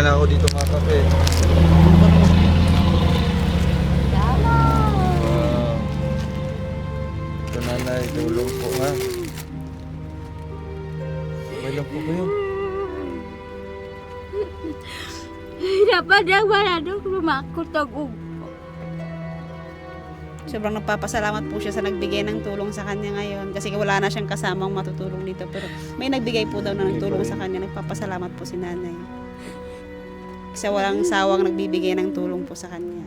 Na ako dito mga kape. Wow. Ito nanay, tulong po ha. Sabay lang po kayo. Dapat ang maladong lumakutog. Sobrang nagpapasalamat po siya sa nagbigay ng tulong sa kanya ngayon kasi wala na siyang kasamang matutulong dito, pero may nagbigay po daw na ng tulong sa kanya. Nagpapasalamat po si nanay kasi walang sawang nagbibigay ng tulong po sa kanya.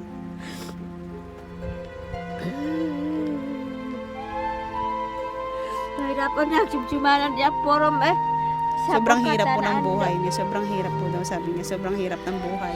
Dapat na simsimanan niya forum eh. Sobrang hirap po ng buhay niya. Sobrang hirap po daw, sabi niya. Sobrang hirap ng buhay.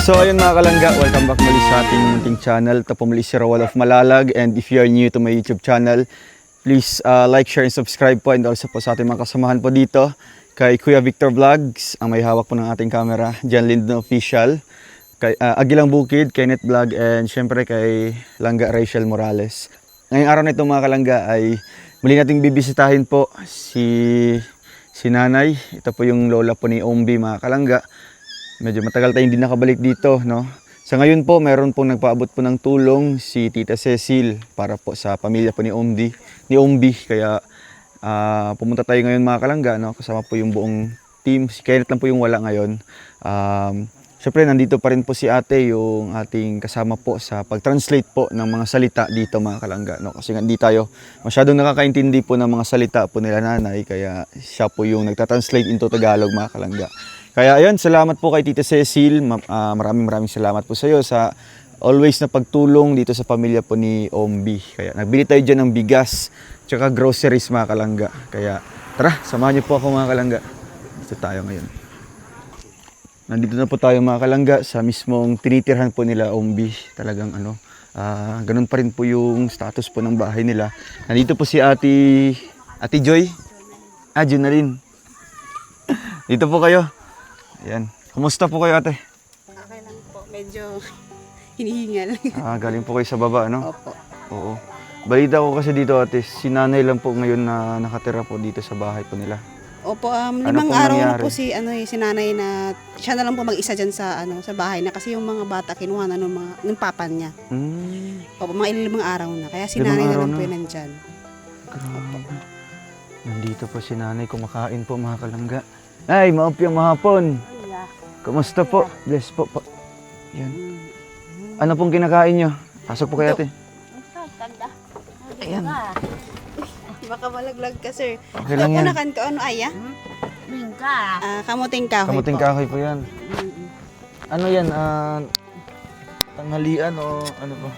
So ayun mga kalangga, welcome back muli sa ating munting channel. Ito po muli si Rawal of Malalag, and if you are new to my YouTube channel, please like, share, and subscribe po, and also po sa ating mga kasamahan po dito kay Kuya Victor Vlogs, ang may hawak po ng ating camera, John Lindon Official, kay Agilang Bukid, Kenneth Vlog, and syempre kay Langga Rachel Morales. Ngayong araw na ito mga kalangga ay muli nating bibisitahin po si nanay. Ito po yung lola po ni Ombi mga kalangga. Medyo matagal tayong hindi nakabalik dito, no? Sa ngayon po, meron pong nagpaabot po ng tulong si Tita Cecil para po sa pamilya po ni Ombi. Kaya pumunta tayo ngayon mga kalangga, no? Kasama po yung buong team. Si Kenneth lang po yung wala ngayon. Siyempre, nandito pa rin po si ate, yung ating kasama po sa pag-translate po ng mga salita dito mga kalangga, no? Kasi hindi tayo masyadong nakakaintindi po ng mga salita po nila nanay, kaya siya po yung nagtatranslate into Tagalog mga kalangga. Kaya ayun, salamat po kay Tita Cecil. Maraming salamat po sa iyo sa always na pagtulong dito sa pamilya po ni Ombi. Kaya nagbili tayo dyan ng bigas tsaka groceries mga kalangga. Kaya tara, samahan niyo po ako mga kalangga. Dito tayo ngayon. Nandito na po tayo mga kalangga sa mismong tinitirhan po nila Ombi. Talagang ganun pa rin po yung status po ng bahay nila. Nandito po si Ate Joy. Junalyn. Dito po kayo. Ayan. Kumusta po kayo ate? Okay lang po. Medyo hinihingal. Galing po kayo sa baba, no? Opo. Oo. Balita ko kasi dito ate, si nanay lang po ngayon na nakatira po dito sa bahay po nila. Opo, Ano 5 pong araw na nangyari? po si nanay na siya na lang po mag-isa diyan sa sa bahay na, kasi yung mga bata kinuha na ng papa niya. Opo, mga 5 araw na. Kaya si 5 nanay na araw lang po na. yung nandyan. Grabe. Nandito po si nanay, kumakain po mga kalangga. Ay, maupyang mahapon. Kumusta po? Bless po. Yan. Ano pong kinakain nyo? Pasok po kayo ate. Ayan. Baka malaglag ka, sir. Okay lang yan. Punakan ko, ano aya? Mingka. Kamuting kahoy Kamuting po. kahoy po yan. Ano yan? Tanghalian o ano po?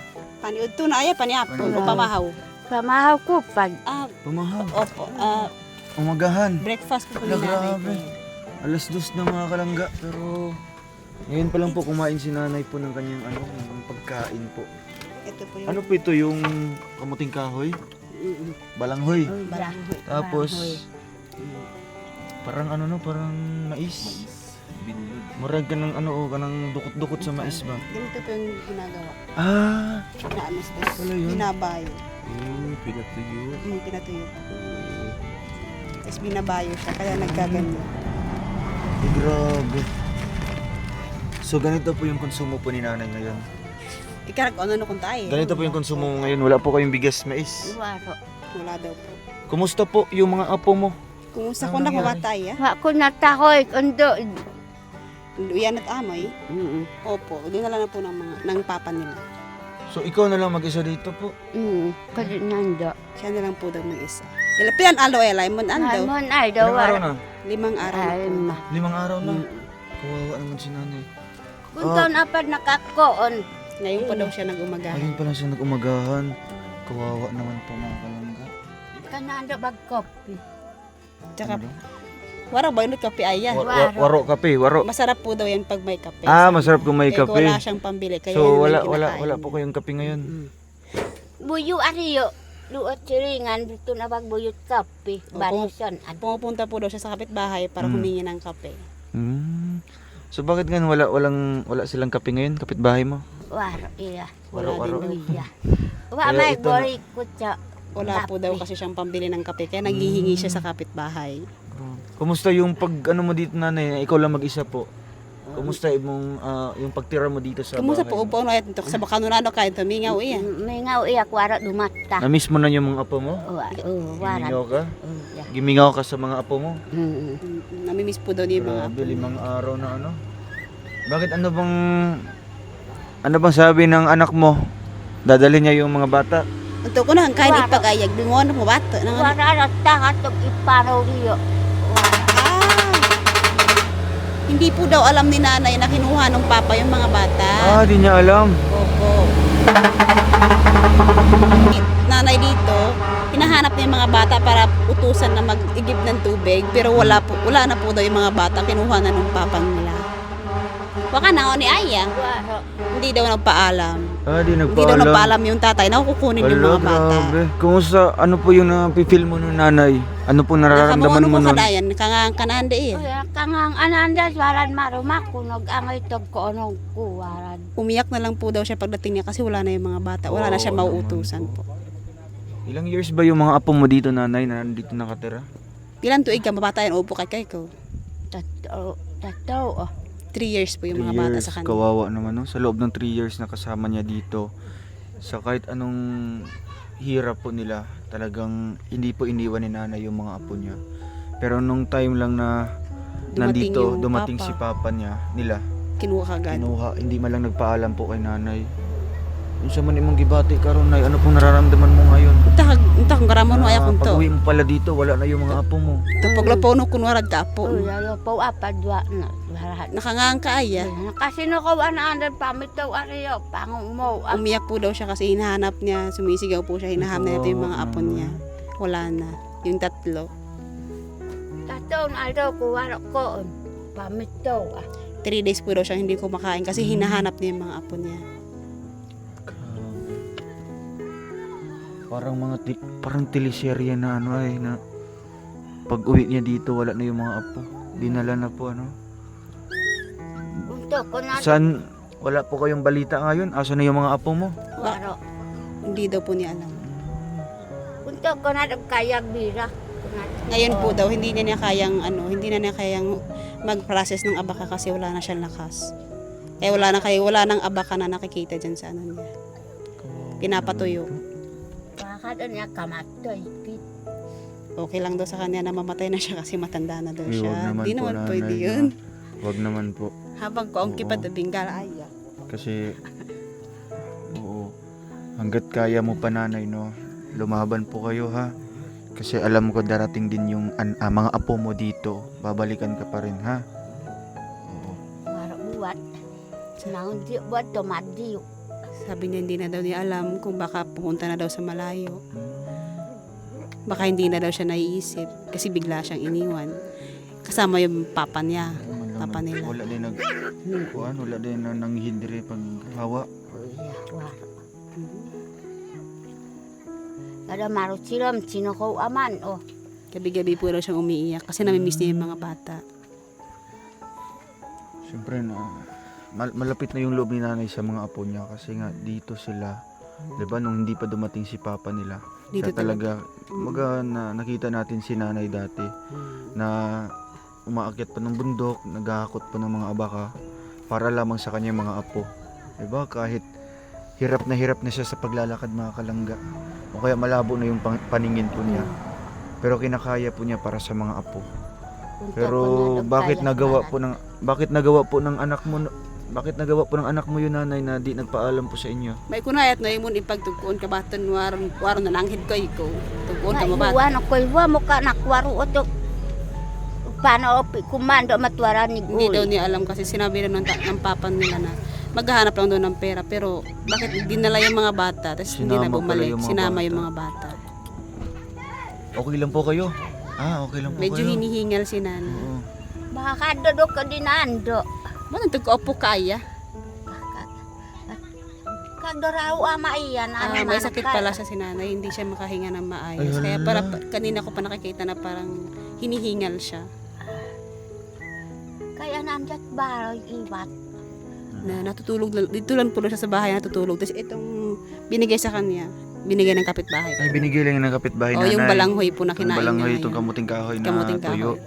Paniud to na aya, paniapon, o Paniapon. pamahaw. Pamahaw ko pag Pumahab. Opo, Umagahan. breakfast po Ala, ni nanay. grabe. Alas 2 na mga kalangga, pero ngayon pa lang po kumain si nanay po ng kanyang ng pagkain po. Ito po yung Ano po ito, yung kamuting kahoy? Balanghoy. balanghoy. Tapos, parang parang mais. Murag ka ng kanang dukot-dukot sa mais ba? Ganito po yung ginagawa. Ah, Na Wala yun. binabay. Pinatuyo. Pinatuyo po. Tapos binabayo siya, kaya nagkaganyan. Ay, grabe. So ganito po yung konsumo po ni nanay ngayon. Ikarak ano kung tayo. Ganito po yung konsumo mo ngayon. Wala po kayong bigas, mais. Waro. Wala daw po. Kumusta po yung mga apo mo? Kumusta Ano ko na nangyari? kumatay ah? Wa ko natakoy kundo. Luyan at amoy. Opo, dinala na po ng papa nila. So ikaw na lang mag-isa dito po. Kasi nando. Siya na lang po daw mag-isa. Pilan alo ay lemon ando. Hamon ay Ilang daw araw waro. na? 5 araw na Ay po. ma. 5 araw na. Kawawa naman si nanay. Kung taon apad nakakoon. Ngayon po daw siya nag-umaga. Ayun pala siya nag-umagahan. Kawawa naman po mga kalangga. Kanando bag kopi. Tsaka, Ano? waro ba yun kape ay yan? Waro kape, waro. Masarap po daw yan pag may kape. Ah, masarap kung may Eh, kape. wala siyang pambili. Kaya So yun wala lang kinakain. wala po kayong kape ngayon. Buyo ariyo. Luot siringan dito na bag buyot kape. Opo. Banison. Pumupunta po daw siya sa kapitbahay para humingi ng kape. So bakit ngayon wala silang kape ngayon, kapitbahay mo? Waro iya. Wala Waro. din. Iya. Wa Kaya may ito na- gori ko sa. Wala po daw kasi siyang pambili ng kape. Kaya naghihingi siya sa kapitbahay. Kumusta yung pag ano mo dito nanay, ikaw lang mag-isa po? Kumusta yung pagtira mo dito sa Kumusta bahay po mo? upo no ito sa bakanunano kahit tumingaw iya. May ngaw iya kwara dumata. Na-miss mo na yung mga apo mo? Wara. Gimingaw ka? Yeah. Gimingaw ka sa mga apo mo? Namimiss po daw niya yung mga Grabe, 5 araw na ano. Bakit ano bang sabi ng anak mo? Dadalhin niya yung mga bata? Ito ko na kahit Wala. ipagayag bingon mo bato nang Wara rata katog iparaw riyo. hindi po daw alam ni nanay na kinuha ng papa yung mga bata. Di niya alam. Opo. Nanay dito, hinahanap niya yung mga bata para utusan na mag-igib ng tubig, pero wala na po daw yung mga bata, kinuha na ng papa nila. Baka na ni Aya, Waro. hindi daw nagpaalam. Di Hindi daw nagpaalam. nagpaalam yung tatay na kukunin yung Hala, mga bata. grabe. Kumusta, ano po yung napipil mo nun nanay? Ano po nararamdaman mo ko nun? kadayan, kangang kanande eh. Kaya kangang ananda waran marumakunog ang itog ko anong kuwaran. Umiyak na lang po daw siya pagdating niya kasi wala na yung mga bata. Wala na siya Oo, mauutusan naman po. Ilang years ba yung mga apo mo dito nanay na nandito nakatira? Ilan tuig ka mabata yan upo kay ko? Tato. 3 years po yung 3 mga bata years, sa kanya. kawawa naman no? Sa loob ng 3 years na kasama niya dito, sa kahit anong hirap po nila, talagang hindi po iniwan ni nanay yung mga apo niya. Pero nung time lang na Dumating nandito, yung dumating papa. si papa niya, nila, Kinuha kagad. kinuha, hindi man lang nagpaalam po kay nanay. Yung sa man imong gibati karon nay, ano pong nararamdaman mo ngayon? Unta kung karamon mo ay akong to. Pag-uwi mo pala dito, wala na yung mga apo mo. Paglapaw no kunwarad ka po. Lalo po apadwa na. Warahat. Nakangang ka aya. Kasi no ko ananda pamitaw ariyo pangong mo. Umiyak po daw siya kasi hinahanap niya, sumisigaw po siya, hinahanap niya yung mga apo niya. Wala na. Yung 3. Tato na daw ko waro ko. Pamitaw. 3 days po daw siya hindi kumakain kasi hinahanap niya yung mga apo niya. Parang parang teleserye na ano ay na pag uwi niya dito wala na yung mga apo. Dinala na po ano. Unto ko na Saan wala po kayong balita ngayon? Asa na yung mga apo mo? waro. Hindi daw po niya alam. Unto ko na kayag bira. Ngayon po daw hindi na niya kayang mag-process ng abaka kasi wala na siyang lakas. Wala nang abaka na nakikita diyan sa ano niya. Pinapatuyo. Bakit niya kamatoy. Okay lang daw sa kanya na mamatay na siya kasi matanda na daw Ay, siya. wag naman Hindi po, naman nanay, pwede no? yun. Wag naman po. Habang ko ang Oo. kipad binggal ay. Kasi oo. Hangga't kaya mo pa nanay no. Lumaban po kayo ha. Kasi alam ko darating din yung mga apo mo dito. Babalikan ka pa rin ha. Oo. Waro buat. Sinangon di buat tomadiyo. Sabi niya hindi na daw niya alam kung baka pumunta na daw sa malayo. Baka hindi na daw siya naiisip kasi bigla siyang iniwan. Kasama yung papa niya. Papa nila. Wala din wala din na nanghindri pag hawa. Waro. Kada maro siram sino ko aman oh. Gabi-gabi po daw siyang umiiyak kasi namimiss niya yung mga bata. Siyempre na malapit na yung loob ni nanay sa mga apo niya kasi nga dito sila 'Di ba nung hindi pa dumating si papa nila. Dito Kaya talaga nakita natin si nanay dati na umaakyat pa ng bundok, naghahakot pa ng mga abaka para lamang sa kanyang mga apo. 'Di ba? Kahit hirap na siya sa paglalakad mga kalangga. O kaya malabo na yung paningin po niya. Pero kinakaya po niya para sa mga apo. Pero bakit nagawa po ng anak mo yun, nanay, na di nagpaalam po sa inyo? May kunayat na imon ipagtugkuon ka baton waron na nanghid ko ikaw. Tugkuon ka mabat. Iwan ako, iwan mo ka nakwaro ito. Paano kumando matwara ni Hindi Guy? daw niya alam kasi sinabi rin ng papa nila na maghahanap lang daw ng pera pero bakit dinala yung mga bata tapos hindi na Sinama pala bumalik, yung mga sinama bata. yung mga bata. Okay lang po kayo? Okay lang po Medyo kayo. hinihingal si nanay. Oo. Baka dodo ka dinando. Ano tugkaupo kaya? Kagdaraw ama iyan. May sakit pala sa sinanay, hindi siya makahinga ng maayos. Ay, Kaya hala. para kanina ko pa nakikita na parang hinihingal siya. Kaya nandiyan ba ibat? Na natutulog dito lang po siya sa bahay natutulog. Tapos itong binigay sa kanya, binigay ng kapitbahay. Ay, binigay lang ng kapitbahay O nanay. yung balanghoy po na Yung kinain balanghoy, niya. itong ngayon. kamuting kahoy na Kamuting tuyo. kahoy.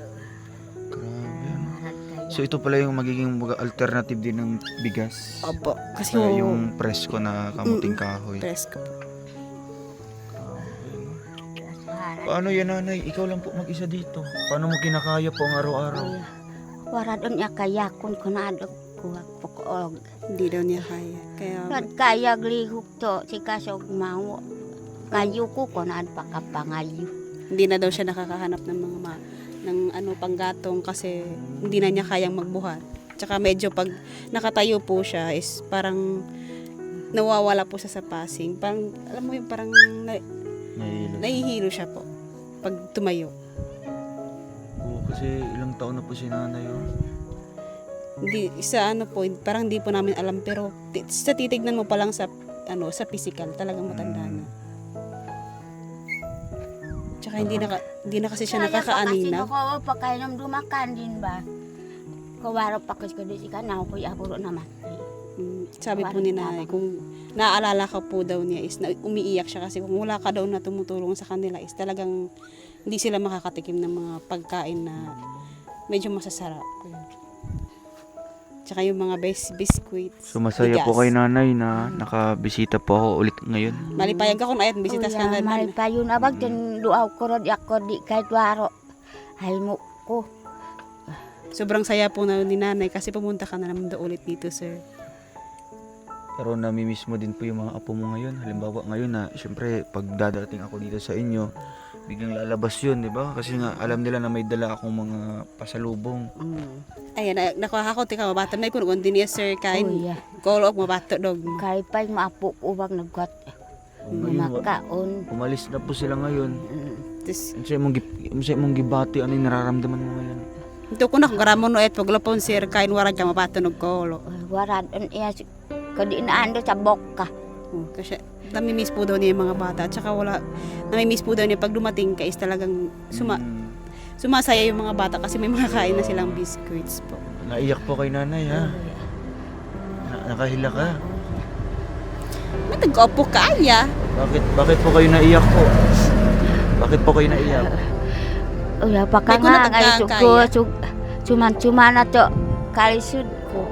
Grabe, ano. So ito pala yung magiging alternative din ng bigas. Opo. Kasi Kaya yung presko na kamuting kahoy. presko po. Paano yan, nanay? Ikaw lang po mag-isa dito. Paano mo kinakaya po ang araw-araw? Wara doon niya kaya kung kunado kuha pukog. Hindi daw niya kaya. Kaya Kad kaya glihok to si kasog mau. Kayo ko kunad pa kapangayo. hindi na daw siya nakakahanap ng mga ng panggatong kasi hindi na niya kayang magbuhat. Tsaka medyo pag nakatayo po siya is parang nawawala po siya sa passing. Parang alam mo yung parang Nahihilo. nahihilo siya po pag tumayo. Oo, kasi ilang taon na po si nanay, oh. Hindi sa parang hindi po namin alam pero sa titignan mo pa lang sa sa physical talagang matanda na. Tsaka hindi na kasi siya nakakaanina. Kasi ko pa kayo nang dumakan din ba? Kawaro pa kasi kadi si kana ko aburo naman. Sabi po ni nanay, kung naaalala ka po daw niya is umiiyak siya kasi kung wala ka daw na tumutulong sa kanila is talagang hindi sila makakatikim ng mga pagkain na medyo masasarap. Tsaka yung mga biscuits. So masaya bigas. po kay nanay na nakabisita po ako ulit ngayon. Malipayag ka kung ayat bisita sa kanila. May payon abag din duaw ko rod ako di kahit waro. Ay mo ko. Sobrang saya po na ni nanay kasi pumunta ka na naman daw ulit dito, sir. Pero namimiss mo din po yung mga apo mo ngayon. Halimbawa ngayon na, syempre, pag dadating ako dito sa inyo, biglang lalabas yun, di ba? Kasi nga, alam nila na may dala akong mga pasalubong. Ayan, nakakakot ka mabata na kung din niya, sir, kain. Uy, Kolok mabato dog. kay pay maapo ubag nagkat. Makaon. Umalis na po sila ngayon. Tapos, Ano sa mong gibati, ano yung nararamdaman mo ngayon? ito ko na kung karamon no et paglapon, sir, kain warag ka mabato ng kolok. Warad on iya kadi naando sa boka. Kasi namimiss po daw niya yung mga bata. At saka namimiss po daw niya pag dumating ka is talagang sumasaya yung mga bata kasi may mga kain na silang biscuits po. Naiyak po kay nanay, ha? Nakahila ka? May nag-opo kaya. Bakit po kayo naiyak po? Bakit po kayo naiyak? Uya pa ka May nga kunat ngay cuman na to kalisud ko.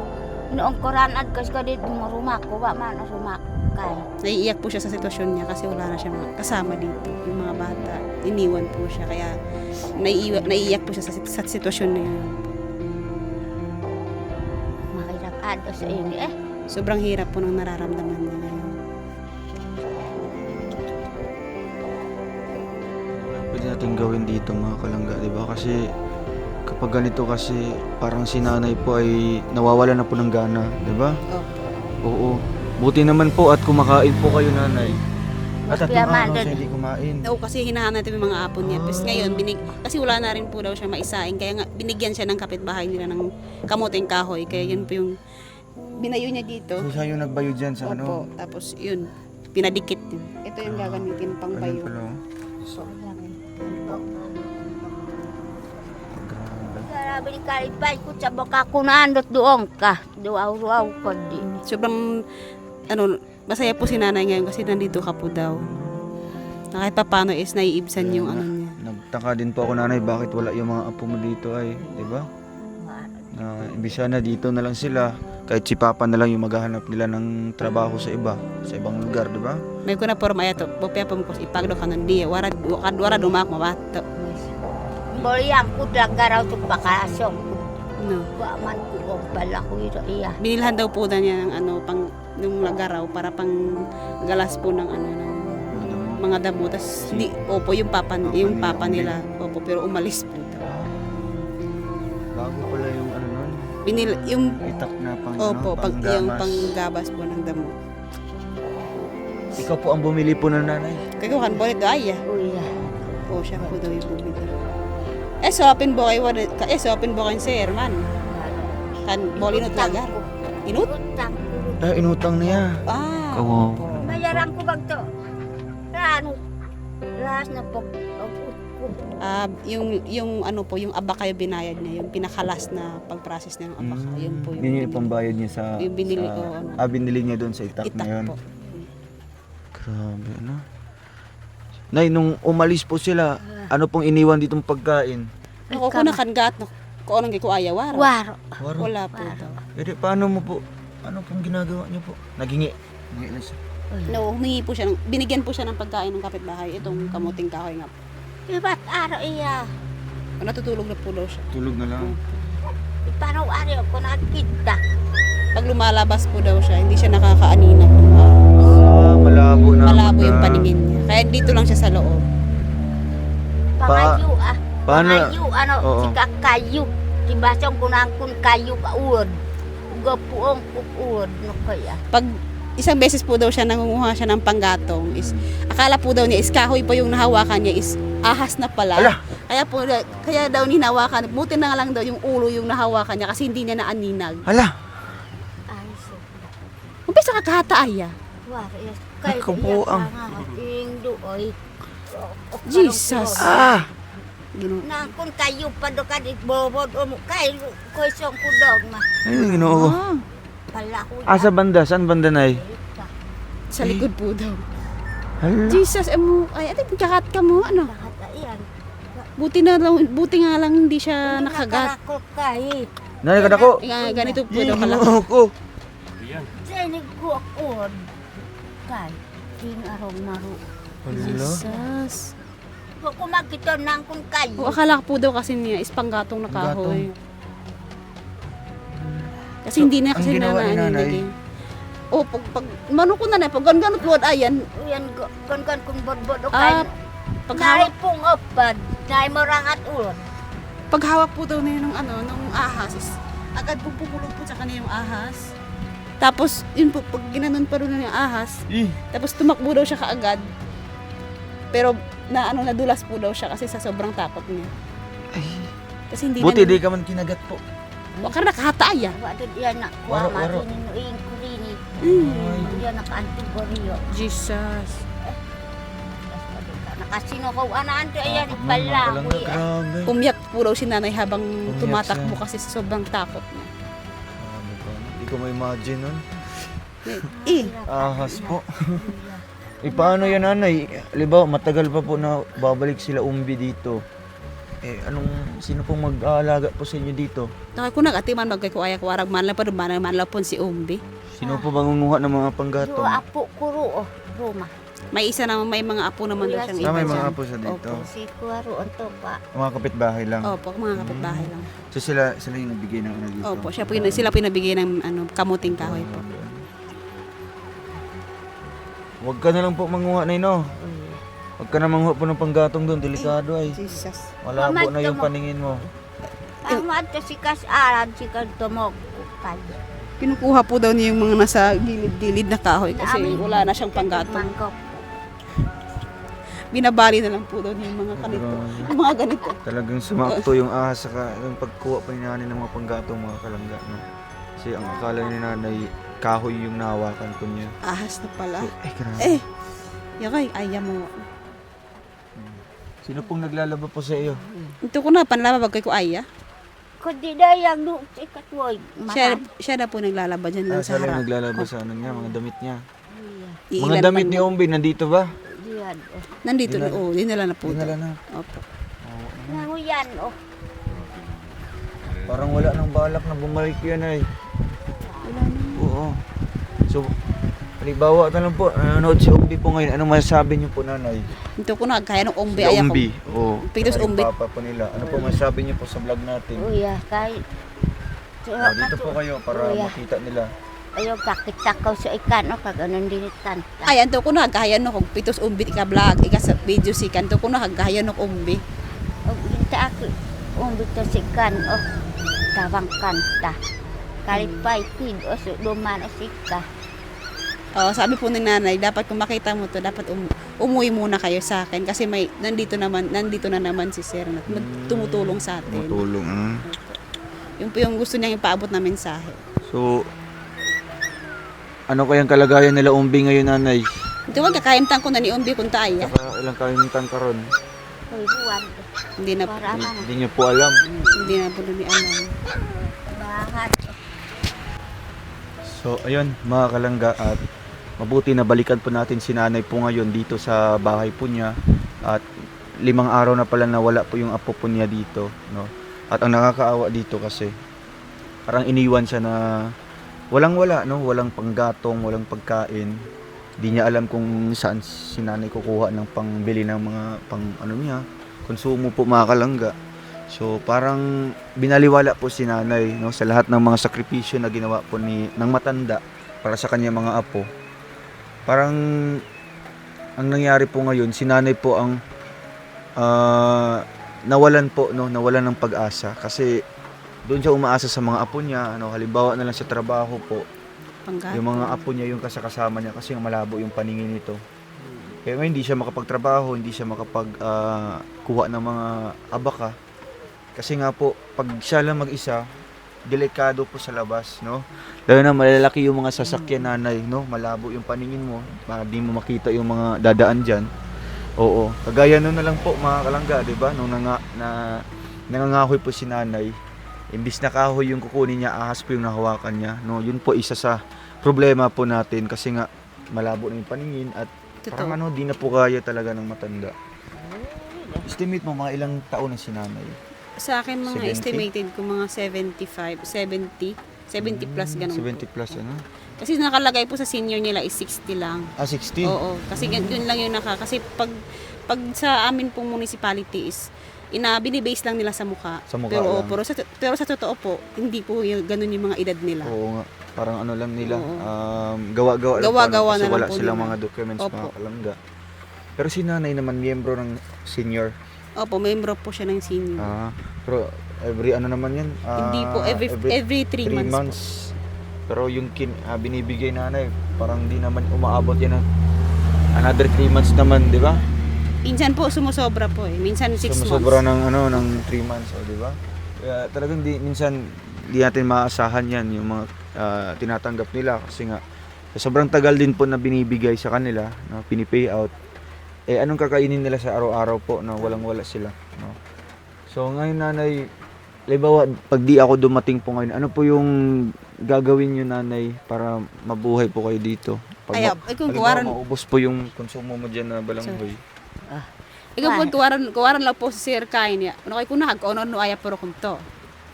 Noong koranad kas kadi rumah ko wa man sumakay. Naiiyak po siya sa sitwasyon niya kasi wala na siya kasama dito. Yung mga bata, iniwan po siya. Kaya naiiyak po siya sa sitwasyon na yun. Makirap ado sa ini Sobrang hirap po ng nararamdaman niya ngayon. Pwede natin gawin dito mga kalangga, di ba? Kasi kapag ganito kasi parang si nanay po ay nawawala na po ng gana, di ba? Opo. Oo. Buti naman po at kumakain po kayo, nanay. At Kaya tatlong araw man, siya hindi kumain. Oo, kasi hinahanap natin yung mga apon niya. Tapos ngayon, kasi wala na rin po daw siya maisaing. Kaya nga, binigyan siya ng kapitbahay nila ng kamuting kahoy. Kaya yun po yung binayo niya dito. So siya yung nagbayo dyan sa Opo. ano? Tapos yun, pinadikit din. Ito yung gagamitin pang Ganun bayo. pala, oh. Grabe. Grabe ni kalipay ko sa boka ko naandot doon ka. Duaw ko di. Sobrang masaya po si nanay ngayon kasi nandito ka po daw. Na kahit pa paano is naiibsan yung ano niya. Nagtaka din po ako nanay, bakit wala yung mga apo mo dito ay, di ba? Na imbisa na dito na lang sila. Kahit si Papa na lang yung maghahanap nila ng trabaho sa iba, sa ibang lugar, di ba? May ko na por maya to, bopya pa mo ko ipagdo ka ng dia. Wara dumak mabato. Bolyang ko lang garaw sa bakasyon. No. Wa man ko bala ko ito iya. Binilhan daw po na niya ng ano pang nung lagaraw para pang galas po ng ano ng mga damo. Tas hindi opo yung papa nila. Opo pero umalis po daw. Bago pala yung ano nun, Yung itak na pang, opo pag panggamas. yung panggabas po ng damo. Ikaw po ang bumili po ng nanay. Kaya kan bolit do ay. Uya. O siya po daw yung bumili. Open bo kayo open bo kayo sir man. Kan bolinot lagar. Inut? Utang. Inutang niya. Ah. Kawawa. Bayaran ko bang to? Ano? Last na po. Yung ano po, yung aba kayo binayad niya, yung pinakalas na pag-process niya ng aba, yun po yung Yun yung pambayad niya sa... yung binili sa- ko, ano. binili niya doon sa itak, na yun. itak po. Grabe, ano? Nay, nung umalis po sila, ano pong iniwan ditong pagkain? Ako ko na kangat, ko anong ko ayaw, waro. Waro. Wala po daw. Paano mo po? Ano pong ginagawa niyo po? Nagingi. Nagingi na siya. No, humingi po siya, binigyan po siya ng pagkain ng kapitbahay, itong kamuting kahoy nga po. Iba't araw iya. Natutulog na po daw siya. Tulog na lang. Ipanaw araw ko nakita. Pag lumalabas po daw siya, hindi siya nakakaanina. Malabo na. Malabo yung paningin niya. Kaya dito lang siya sa loob. Pangayo ah. Paano? Pangayo ano, Oo. sika kayo. Tibasong kunangkun kayo kaud. Uga puong kuud no kaya. Pag isang beses po daw siya nangunguha siya ng panggatong is akala po daw niya is kahoy pa yung nahawakan niya is ahas na pala. Ala! Kaya daw hinawakan. Buti na lang daw yung ulo yung nahawakan niya kasi hindi niya naaninag. Hala! Ay so. Ano Umpisa ka kahataaya. Waro yes. Ako po ang- Indo oy. Jesus. Ah! Gino. Nangkun kayo pa do kadit bobod o kay ko song kudog ma. Ay, ginoo. Ah, Pala ko. Sa banda? Saan banda, Nay? sa likod po daw. Hala. Jesus, ay ate kakat ka mo ano. Lahat ayan. Buti nga lang hindi siya nakagat. Nakarakot kay. Nay, kada ko. Ganito po daw kalaki. Ginoo ko. Dinig ko akod. Kay. King araw naro. Hala. Jesus. Kung makita nangkun kayo. O akala ko po daw kasi niya is panggatong na kahoy. Kasi So, hindi na ang kasi ginawa ni nanay? nanay. O pag mano ko na na pag ganganot word ayan. Uyan kon kung bodbod o Ah, kay. paghawak Pong opad. Nay morangat ulod. paghawak po daw niya ng ano ng ahas is agad po pupulog po sa kanya yung ahas. Tapos yun po pag ginanon pa rin na yung ahas. Tapos tumakbo daw siya kaagad. Pero na ano nadulas po daw siya kasi sa sobrang takot niya. Ay. Kasi hindi Buti na di ka man kinagat po. Waka nakahataaya. Wado diyan na Waro, kuha waro. matinin no ing kurini. Mm. Diyan nakaantugoriyo. Jesus. Nakasino ko anaan to ayan Takot pala. naman pala nga, grabe. Umiyak po daw si nanay habang Umiyak tumatakbo siya. kasi sa sobrang takot niya. Grabe po. Hindi ko ma-imagine nun. Ahas po. Paano yan, nanay? Halimbawa, matagal pa po na babalik sila umbi dito. Sino pong mag-aalaga po sa inyo dito? Nakay ko nag-atiman magkay-kuaya ko warag man lang pa man lang po si Umbi. Sino po bang nguha ng mga Yo panggatong? apo kuro oh Roma. May isa naman may mga apo naman daw siyang May iba mga dyan. apo sa dito. Opo. Si Kuwaro to pa. Mga kapitbahay lang. Opo, mga kapitbahay lang. So sila yung nagbigay ng ano dito? Opo, sila po yung nabigay ng kamuting kahoy po. Huwag ka na lang po manguha na ino. Huwag ka na manguha po ng panggatong doon. Delikado ay. Jesus. Malabo na yung paningin mo. Amad to si Kasaran si Kantomog. Kayo. Kinukuha po daw niya yung mga nasa gilid-gilid na kahoy kasi Naamin. wala na siyang panggatong. Mangkok. Binabali na lang po daw niya yung mga ganito. Grabe. Yung mga ganito. Talagang sumakto yung ahas saka yung pagkuha pa ni nanay ng mga panggatong mga kalangga. No? Kasi ang akala ni nanay, kahoy yung nahawakan ko niya. Ahas na pala. Ay, grabe. Eh, yakay, ayaw mo. Sino pong naglalaba po sa iyo? Ito ko na, panlabag kay ko aya. Kundi na yung doon si Katwoy. Siya na po naglalaba dyan lang sa Sala yung harap. naglalaba sa ano niya, mga damit niya. Iilan Mga damit pa ni na- Ombi, nandito ba? Diyan, Nandito na, Dinala- dinala na po. Dinala na. Opo. Nanguyan, Parang wala nang balak na bumalik yan ay. Oo. So, halimbawa na lang po, nanonood si Ombi po ngayon. Anong masasabi niyo po, nanay? Ito ko na, kaya ng umbi, Si ay ako. Ombi. Oo. Pitos Kaya yung Ombi. Papa po nila. Ano po masasabi niyo po sa vlog natin? Uya, kahit... Dito po kayo para Uya. makita nila. Ayaw kakitakaw sa ikan, kag anong dinitan. Ay, anto ko na, kaya no, kung pitos umbi ka vlog, ika sa video si kanto ko na, kaya no umbi. O, hinta ako, umbito si ikan, tawang kanta. Kalipay, tid, so duman o sika. Oh, sabi po ng nanay, dapat kung makita mo to, dapat umuwi muna kayo sa akin kasi may nandito na naman si Sir na tumutulong sa atin. Tumutulong. Yung po yung gusto niyang ipaabot na mensahe. So, ano kayang kalagayan nila Ombi ngayon, nanay? Ito wag kakayamtan ko na ni Umbi kung tayo. Saka ilang kalimutan ka ron? Uy, buwan. Hindi na Para man, Hindi niyo po alam. hindi na po ni alam. bahat. So, ayun, mga kalangga, at mabuti na balikan po natin si nanay po ngayon dito sa bahay po niya. At 5 araw na pala nawala po yung apo po niya dito, no? At ang nakakaawa dito kasi parang iniwan siya na walang-wala, no? Walang panggatong, walang pagkain. Di niya alam kung saan si nanay kukuha ng pangbili ng mga pang ano niya, konsumo po, mga kalangga. So parang binaliwala po si nanay, no, sa lahat ng mga sakripisyo na ginawa po ng matanda para sa kanya mga apo. Parang ang nangyari po ngayon, si nanay po ang nawalan po, no, nawalan ng pag-asa kasi doon siya umaasa sa mga apo niya, ano, halimbawa na lang sa trabaho po. Panggat. Yung mga apo niya yung kasakasama niya kasi malabo yung paningin nito. Kaya ngayon hindi siya makapagtrabaho, hindi siya kuha ng mga abaka. Kasi nga po, pag siya lang mag-isa, delikado po sa labas, no? Lalo na malalaki yung mga sasakyan, nanay, no? Malabo yung paningin mo, di mo makita yung mga dadaan diyan. Oo, kagaya nun na lang po, mga kalangga, 'di ba? Nung nangangahoy po si nanay, imbis na kahoy yung kukunin niya, ahas po yung nahawakan niya, no? Yun po isa sa problema po natin kasi nga malabo na yung paningin at parang Totoo. di na po kaya talaga ng matanda. Estimate mo mga ilang taon na si nanay? Sa akin mga 70? estimated ko mga 70 plus ganun. 70 plus, ano? Kasi nakalagay po sa senior nila is 60 lang. 60? Oo, kasi yun lang yung kasi pag sa amin pong municipality is binibase lang nila sa mukha. Sa mukha pero lang. pero sa totoo po, hindi po yung ganun yung mga edad nila. Oo nga. Parang ano lang nila, Oo. gawa-gawa lang Gawa-gawa kasi na lang wala po silang nila. mga documents, Opo. mga kalangga. Pero si nanay naman, miyembro ng senior. Opo, membro po siya ng senior. Pero every ano naman yan? Hindi po, every 3 3 months, months. Pero yung binibigay nanay, parang di naman umaabot yan ng another 3 months naman, di ba? Minsan po sumusobra po eh. Minsan 6 months. Sumusobra ng 3 months, di ba? Kaya talagang minsan di natin maaasahan yan yung mga tinatanggap nila kasi nga sobrang tagal din po na binibigay sa kanila, na pinipay out. Anong kakainin nila sa araw-araw po na walang-wala sila, no? So ngayon, nanay, halimbawa pag di ako dumating po ngayon, ano po yung gagawin niyo, nanay, para mabuhay po kayo dito? Ay, kung kuwaran, maubos po yung konsumo mo dyan na balanghoy. ikaw po kuwaran lang po sa Sir kain niya. Ano kay kunahag ono no aya pero kunto.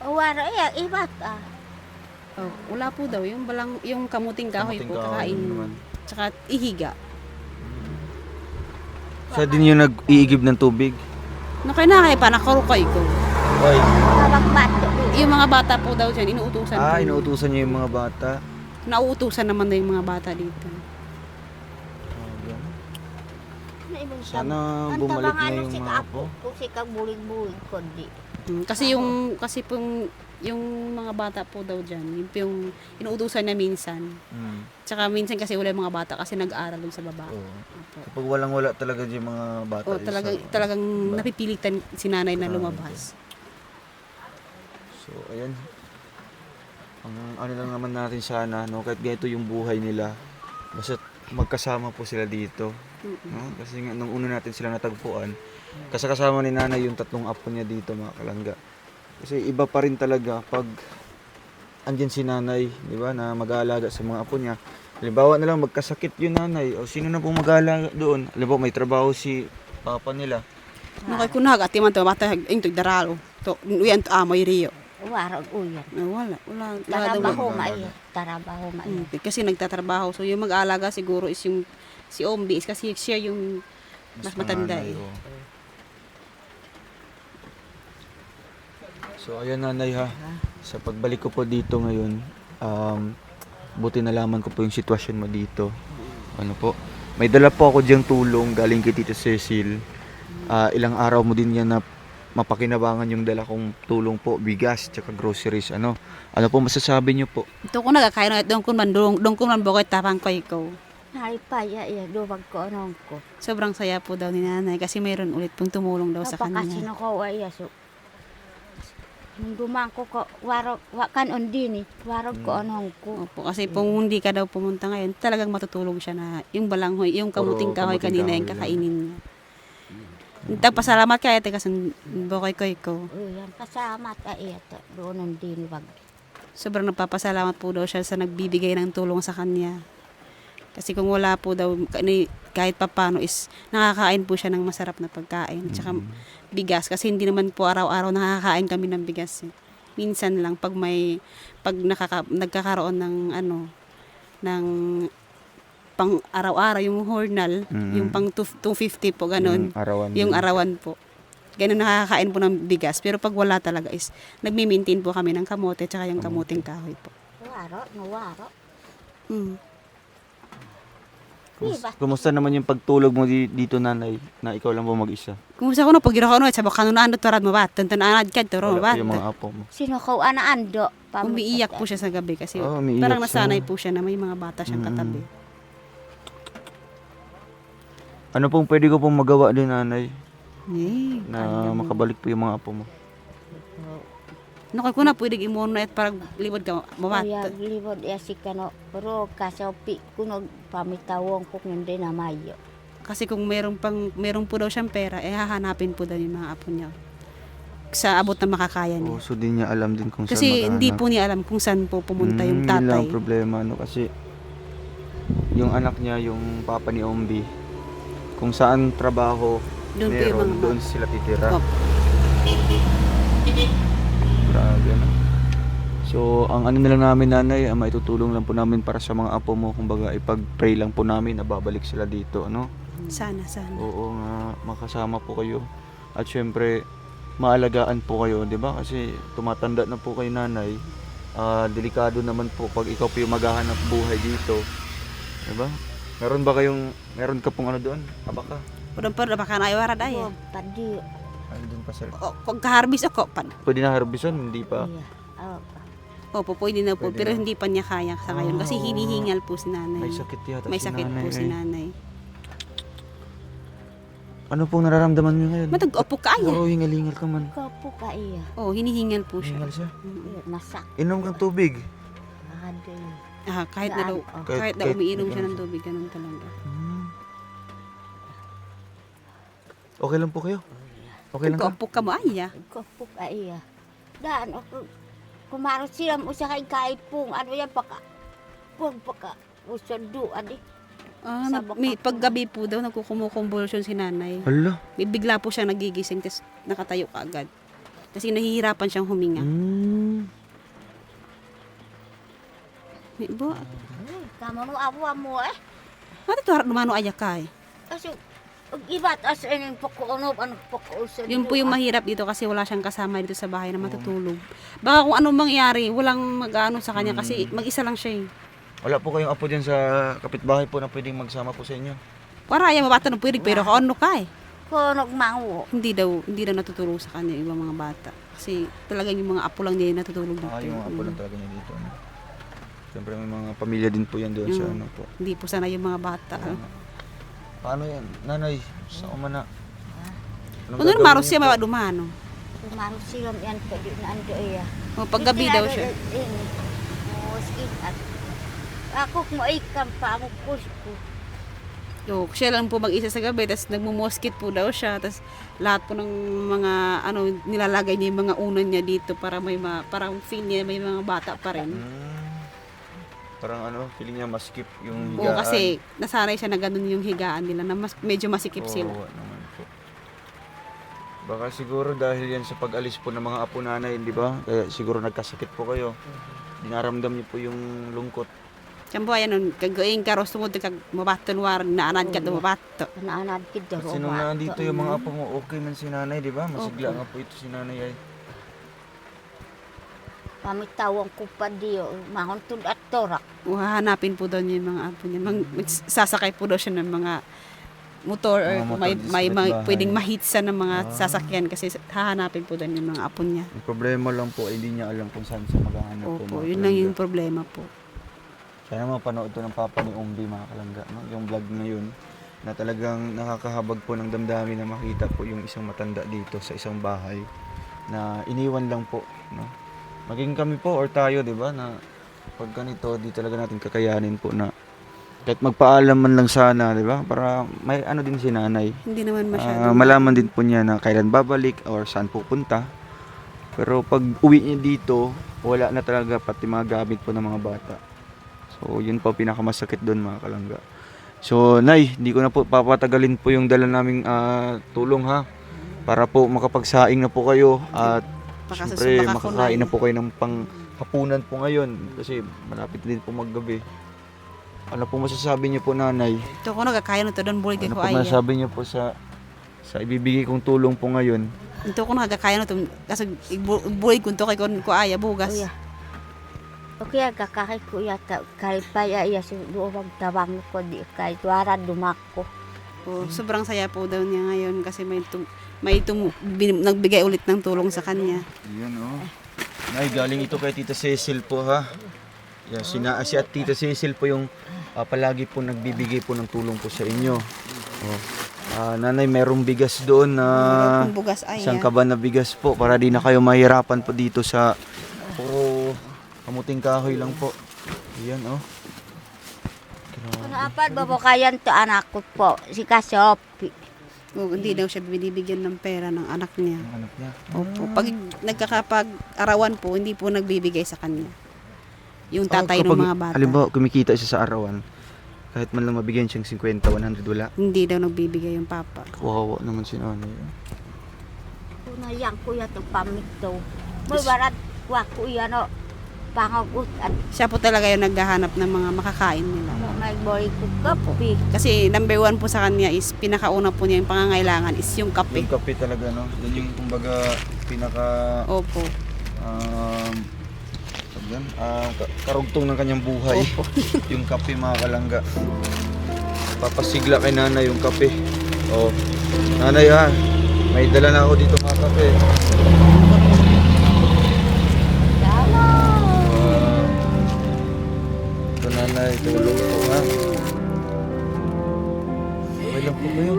Wara, ibat, Oh, wala po daw yung kamuting kahoy Kamuting po kahoy kakain. naman. Tsaka ihiga. Siya din yung nag-iigib ng tubig. No kay na kay pa nakarukay ko. Ay, Magbato. Yung mga bata po daw diyan inuutusan po. inuutusan niya yung mga bata. Nauutusan naman daw yung mga bata dito. Sana bumalik na yung mga apo. Kasi kang bulig-bulig kundi. Kasi pong yung mga bata po daw diyan, yung inuutusan na minsan. Tsaka minsan kasi wala yung mga bata kasi nag-aaral dun sa baba. Oo. Kapag walang-wala talaga yung mga bata. O talagang napipilitan si nanay na lumabas. So, ayan. Ang ano lang naman natin sana, no, kahit ganito yung buhay nila, basta magkasama po sila dito. No? Kasi nga, nung una natin sila natagpuan, kasama ni nanay yung 3 apo niya dito, mga kalangga. Kasi iba pa rin talaga pag andyan si nanay, di ba, na mag-aalaga sa mga apo niya. Halimbawa na lang magkasakit yung nanay o sino na pong mag-aalaga doon. Halimbawa may trabaho si papa nila. Nakay ko na ati man to bata ing daralo. To uyan to amoy riyo. Warag uyan. Wala Tarabaho wala. maiya. Tarabaho maiya. Kasi nagtatrabaho. So yung mag-aalaga siguro is yung si Ombi is kasi siya yung mas matanda nanay, eh. oh. So ayan nanay ha. Sa pagbalik ko po dito ngayon, buti nalaman ko po yung sitwasyon mo dito. Ano po? May dala po ako diyang tulong galing kay Tita Cecil. Ilang araw mo din yan na mapakinabangan yung dala kong tulong po, bigas, tsaka groceries. Ano po masasabi niyo po? Ito ko nagakain na dong kun man bukod tapang ko ikaw. Hari pa iya duwag ko anong ko. Sobrang saya po daw ni nanay kasi mayroon ulit pong tumulong daw sa Napakasi kanya. na ko iya so. Nung dumang ko warog wakan ondini, warog ko anong ko. Opo, kasi kung hindi ka daw pumunta ngayon, talagang matutulog siya na yung balanghoy, yung kamuting Puro kahoy kamuting kanina kahoy yung lang. kakainin niya. Nagpasalamat kaya kasi bukay ko. Uyan pasalamat iya to doon ondini wag. Sobrang nagpapasalamat po daw siya sa nagbibigay ng tulong sa kanya. Kasi kung wala po daw, kahit papano is nakakain po siya ng masarap na pagkain. Tsaka bigas. Kasi hindi naman po araw-araw nakakain kami ng bigas. Eh. Minsan lang pag nagkakaroon ng ng pang araw-araw yung hornal, yung pang 250 po ganun. Yung arawan po. Ganun nakakain po ng bigas. Pero pag wala talaga is nagmi-maintain po kami ng kamote tsaka yung kamuting kahoy po. Waro. Kumusta naman yung pagtulog mo dito nanay na ikaw lang po mag-isa? Kung sa kuno pag giro ko no sa baka nunan torad mo bat tantan anad kad toro mo Wala bat. po yung mga apo mo. Sino ko anaando? Umiiyak po siya sa gabi kasi Umiiyak parang siya. nasanay po siya na may mga bata siyang katabi. Ano pong pwede ko pong magawa din nanay Eh, na makabalik po yung mga apo mo? no kay kuna pwede imono at parang libod ka mabat. Kuya libod ya si kano pero kasopi kuno pamitawong ko ngunde na mayo. Kasi kung meron po daw siyang pera, eh hahanapin po daw yung mga apo niya. Sa abot na makakaya niya. So di niya alam din kung saan Kasi hindi maghahanap. po niya alam kung saan po pumunta yung Yun lang tatay. ang problema no kasi yung anak niya, yung papa ni Ombi, kung saan trabaho Doon po yung meron, mga- doon sila titira. Opo. Grabe no. So ang ano na lang namin nanay, ang maitutulong lang po namin para sa mga apo mo, kumbaga ipag-pray lang po namin na babalik sila dito, ano? Sana. Oo nga, makasama po kayo. At syempre, maalagaan po kayo, di ba? Kasi tumatanda na po kayo nanay. Delikado naman po pag ikaw po yung maghahanap buhay dito. Di ba? Meron ka pong ano doon? Abaka? Pudong baka na iwara day. Wag padi. Ano doon pa sir? O pag kaharbis ako pan. Pwede na harbisan, hindi pa. Iya. Opo, pwede na po. Pwede Pero na. hindi pa niya kaya sa ngayon. Kasi hinihingal po si nanay. May sakit yata May si sakit nanay. po si Ay. nanay. Ano pong nararamdaman niyo ngayon? Matag-opo kaya. Oo, hingal-hingal ka man. Kapo ka iya. Oh, hinihingal po siya. Hingal siya. Iya, masak. Inom kang tubig. Ade. Kahit na daw, Daan, kahit daw kahit- umiinom siya kahit- ng tubig, ganun talaga. Okay lang po kayo? Okay lang ka? Nag-opo ka mo, ay Kapo ka iya. Daan ako. Kumaro sila mo sa kay kaipong. Ano yan paka. Wag paka. Usado adi. May paggabi po daw, nagkukumukumbulsyon si nanay. Hala. Bigla po siya nagigising, tapos nakatayo ka agad. Kasi nahihirapan siyang huminga. Bo, Kamu no awa mo eh. mati tuharap lumano ayak ka eh. Kasi ibat as inin pagkuunob ano pagkuusad. Yun po yung mahirap dito kasi wala siyang kasama dito sa bahay na matutulog. Baka kung anong mangyari, walang mag-ano sa kanya kasi mag-isa lang siya eh. Wala po kayong apo dyan sa kapitbahay po na pwedeng magsama po sa inyo? Para ayaw mabata ng pwede, pero kung ano ka eh. Kunog mango. Hindi daw natutulog sa kanya yung ibang mga bata. Kasi talagang yung mga apo lang niya yung natutulog dito. Yung mga apo lang talaga niya dito. Ano? Siyempre may mga pamilya din po yan doon sa ano po. Hindi po sana yung mga bata. Paano yan? Nanay, sa umana. Kung ano maros siya, may dumano. Kumaro sila yan pwede na ando iya. O paggabi daw siya. Moskit at ako mo ikam pa mo kusko. So, siya lang po mag-isa sa gabi, tapos nagmumoskit po daw siya, tapos lahat po ng mga, nilalagay niya yung mga unan niya dito para may parang feel niya may mga bata pa rin. Parang ano, feeling niya maskip yung Oo, higaan. kasi nasanay siya na ganun yung higaan nila na medyo masikip sila. Oo, naman po. Baka siguro dahil yan sa pag-alis po ng mga apo nanay, di ba? Kaya siguro nagkasakit po kayo. Dinaramdam niyo po yung lungkot. Kambo ayan nun, kagaing karos tungod kag mabaton war naanan ka mabato. Kanaanan kid Kasi nung nandito yung mga apo mo, okay man si nanay, di ba? Masigla nga po ito si nanay ay. Pamitawang ko pa diyo, mahuntod at torak. Hahanapin po daw niya yung mga apo niya. Sasakay po daw siya ng mga motor or Mga motor, may bahay. pwedeng mahitsa ng mga sasakyan kasi hahanapin po daw yung mga apo niya. Ang problema lang po, hindi niya alam kung saan siya maghahanap po. Opo, mga yun lang yung kalangga. problema po. Sana mapanood to ng papa ni Umbi, mga kalangga, no? Yung vlog na yun, na talagang nakakahabag po ng damdamin na makita po yung isang matanda dito sa isang bahay na iniwan lang po, no? Maging kami po or tayo, di ba, na pag ganito, di talaga natin kakayanin po na kahit magpaalam man lang sana, di ba, para may ano din si nanay. Hindi naman masyado. Malaman din po niya na kailan babalik or saan pupunta. Pero pag uwi niya dito, wala na talaga pati mga gamit po ng mga bata. So, yun po pinakamasakit doon, mga kalangga. So, Nay, hindi ko na po papatagalin po yung dala naming tulong, ha. Para po makapagsaing na po kayo at siyempre makakain na po kayo ng panghapunan po ngayon kasi malapit din po maggabi. Ano po masasabi niyo po, Nanay? Ito ko nagkakaya na ito doon bulig Ano ko po ay. masasabi niyo po sa ibibigay kong tulong po ngayon? Ito ko nagkakaya na ito kasi bulig ko ito kay ko aya bugas. Kuya. Okay, kakakay ko yata. Kalipaya iya si duwag tabang ko di kay tuara dumako. Sobrang saya po daw niya ngayon kasi nagbigay ulit ng tulong sa kanya. Yan, oh. Nay, galing ito kay Tita Cecil po, ha. Yan, si at Tita Cecil po yung palagi po nagbibigay po ng tulong po sa inyo. Oh. Nanay, merong bigas doon na Kung bugas ay. isang kaban na bigas po para di na kayo mahirapan po dito sa puro kamuting kahoy lang po. Yan, oh. Ano apad babokayan to anak ko po si Kasopi. Hindi daw siya binibigyan ng pera ng anak niya. Ang anak niya. Opo. Pag nagkakapag-arawan po, hindi po nagbibigay sa kanya. Yung tatay ng mga bata. Halimbawa, kumikita siya sa arawan, kahit man lang mabigyan siyang 50, 100, wala. Hindi daw nagbibigay yung papa. Kawawa naman si nanay. Kuna yang kuya to pamit to. May barat wa kuya no. Pangagut at Siya po talaga yung naghahanap ng mga makakain nila. may boy ko kapi. Kasi number one po sa kanya is, pinakauna po niya yung pangangailangan is yung kape. Yung kape talaga, no? Yan yung kumbaga pinaka Opo. karugtong ng kanyang buhay. Yung kape, mga kalangga. Papasigla kay nanay yung kape. Oh. Nanay, ha, may dala na ako dito mga kape. Ito, nanay, tulong po, ha. Okay lang po kayo.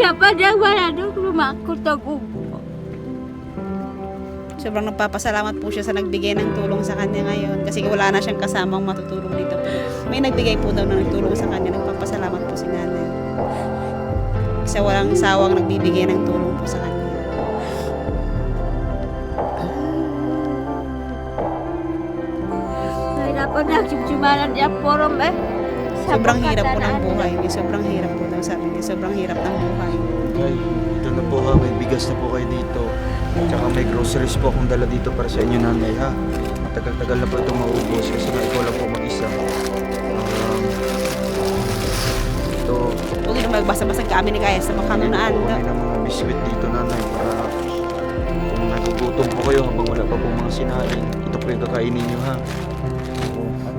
Dapat ang maladok lumako tagubo. Sobrang nagpapasalamat po siya sa nagbigay ng tulong sa kanya ngayon kasi wala na siyang kasamang matutulong dito. May nagbigay po daw na nagtulong sa kanya. Nagpapasalamat po si nanay. Sa walang sawang nagbibigay ng tulong po sa kanya. Ay dapat na simsimanan niya forum eh. Sobrang hirap po ng buhay. Sobrang hirap po daw sabi niya. Sobrang hirap ng buhay. Ay, ito na po, ha, may bigas na po kayo dito. Tsaka may groceries po akong dala dito para sa inyo, nanay, ha. Matagal-tagal na po ito maubos kasi nga ikaw lang po mag-isa. Ito, Huwag na magbasa-basa kami ni Kaya sa makamunaan. may ng mga biskwit dito, nanay, para kung nagugutom po kayo habang wala pa po mga sinain, ito po yung kakainin nyo, ha.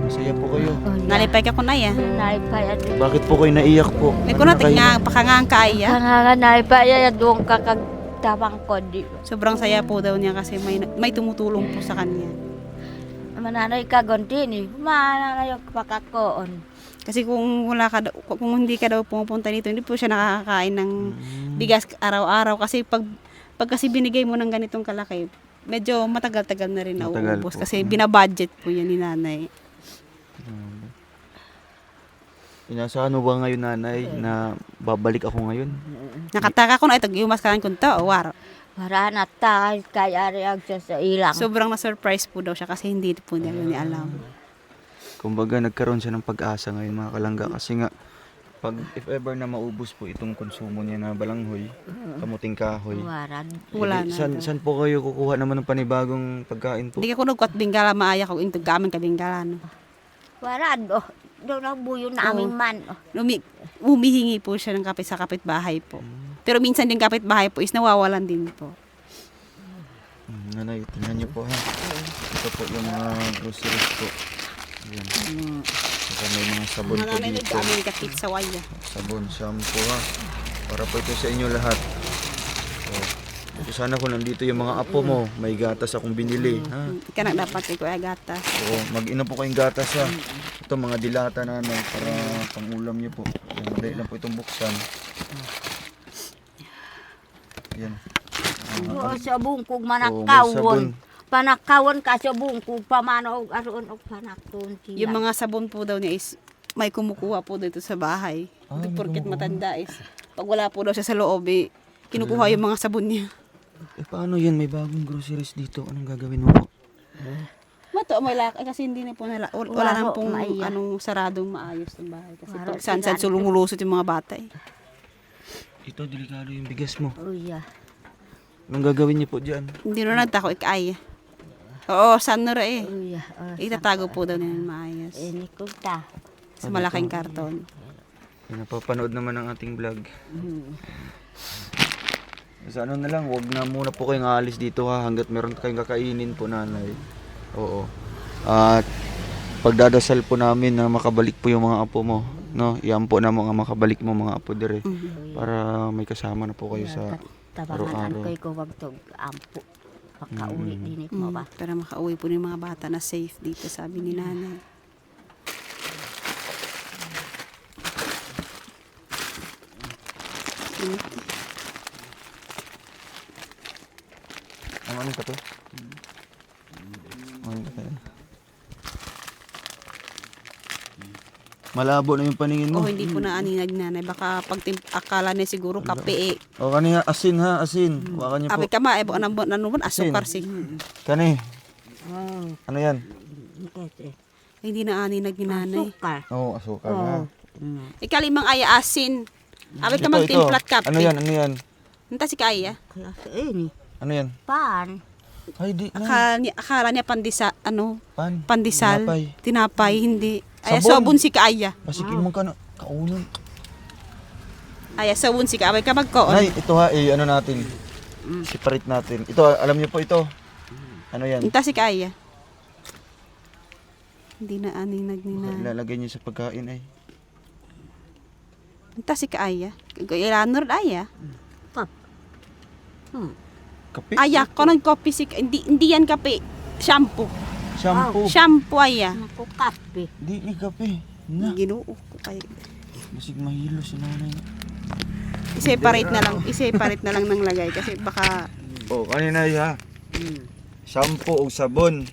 Masaya po kayo. Nalipay ka ko na ya. Naipaya at Bakit po kayo naiyak po? May ko natin nga, pakangang kaya. kangaga naipaya ya doon kakagtabang ko di. Sobrang saya po daw niya kasi may tumutulong po sa kanya. Mananay ka gonti ni. Mananay yung pakakoon. Kasi kung hindi ka daw pumupunta dito, hindi po siya nakakakain ng bigas araw-araw kasi pag kasi binigay mo ng ganitong kalaki, medyo matagal-tagal na rin Matagal nauubos po. kasi binabudget po yan ni nanay. Inasahan mo ba ngayon, nanay, na babalik ako ngayon? Nakataka ko na ito, giumas ka lang kunta o war. Para na tayo kaya reag siya sa ilang. Sobrang na-surprise po daw siya kasi hindi po niya alam. Kumbaga nagkaroon siya ng pag-asa ngayon mga kalangga kasi nga pag if ever na maubos po itong konsumo niya na balanghoy, kamuting kahoy. Waran. Wala edi, na. saan po kayo kukuha naman ng panibagong pagkain po? Hindi ka kunog at bingala maaya kung into gamin ka bingala. No? Waran, oh. Doon ang buyo na aming man, oh. Humihingi po siya ng kape sa kapitbahay po. Pero minsan din kapitbahay po is nawawalan din po. Nanay, tingnan niyo po ha. Ito po yung mga groceries po. Ayan. Saka may mga sabon po Mga dito. nagkamin kakit sa waya. Sabon, shampoo ha. Para po ito sa inyo lahat. So, sana kung nandito yung mga apo mo, may gatas akong binili. Ha? Ika na dapat ay kuya gata. Oo, mag-inom po kayong gatas ha. Ito mga dilata na para pang-ulam niyo po. Yan, madali lang po itong buksan. Yan. Oo, sa bungkog Oo, may sabon. manakawon. Panakawon ka sa bungkog, pamano og aroon og panakton siya. Yung mga sabon po daw niya is may kumukuha po dito sa bahay. Ah, may Porkit kumukuha. matanda is pag wala po daw siya sa loob eh, kinukuha yung mga sabon niya. Eh paano yan? May bagong groceries dito. Anong gagawin mo po? Mato, may lakay kasi hindi na po wala Waro, nang pong maiya. saradong maayos ng bahay. Kasi Waro, pag saan sila- lumululusot yung mga bata eh. Ito, delikado yung bigas mo. Uya. Anong gagawin niyo po dyan? Hindi na nagtako ikay. Oo, saan na eh. Uya. Itatago po daw nila maayos. Ini ko ta. Sa malaking karton. Napapanood naman ang ating vlog. Sa ano na lang, wag na muna po kayong aalis dito ha, hanggat meron kayong kakainin po nanay. Oo. At pagdadasal po namin na makabalik po yung mga apo mo. No, iyan po na mga makabalik mo mga apo dire. Para may kasama na po kayo sa Tabangan araw-araw. koy ko wag tog ampo. Pakauwi din mo ba? Para makauwi po yung mga bata na safe dito, sabi ni nanay. Ano ka to? Ano ka to? Malabo na yung paningin mo. O hindi po na aninag nanay. Baka pag akala niya siguro kape eh. O kani asin ha, asin. Wakan niyo po. Abi ka ma, ebo nanuman asukar si. Kani. Oh, Ano yan? Hindi na aninag ni nanay. sukar. Oo, asukal ha. Ikalimang aya asin. Abi ka Ito, magtimplat ito. kape. Ano yan? Ano yan? Nanta si kaya. Kaya sa ini. Ano yan? Pan. Ay, di na. Akala niya Pan. pandesal. Tinapay. Tinapay, hindi. Ay, Sabon. sabon si kaya. Basikin mo ka na. Kaunan. Ay, sabon si kaya. Abi ka magkoon. Nay, ito ha, ano natin. Separate natin. Ito, alam niyo po ito. Ano yan? Nanta si kaya. Hindi na aninag ni nanay. Ilalagay niyo sa pagkain ay. Nanta si kaya. Ilanor aya. Kape? Aya, konong kopi si hindi yan kape. Shampoo. Shampoo. Shampoo aya. Ako kape. Di ni kape. Na. Ginoo ko kay. Basig mahilo si nanay. I-separate na lang ng lagay kasi baka Oh, kanina ha. Shampoo o sabon.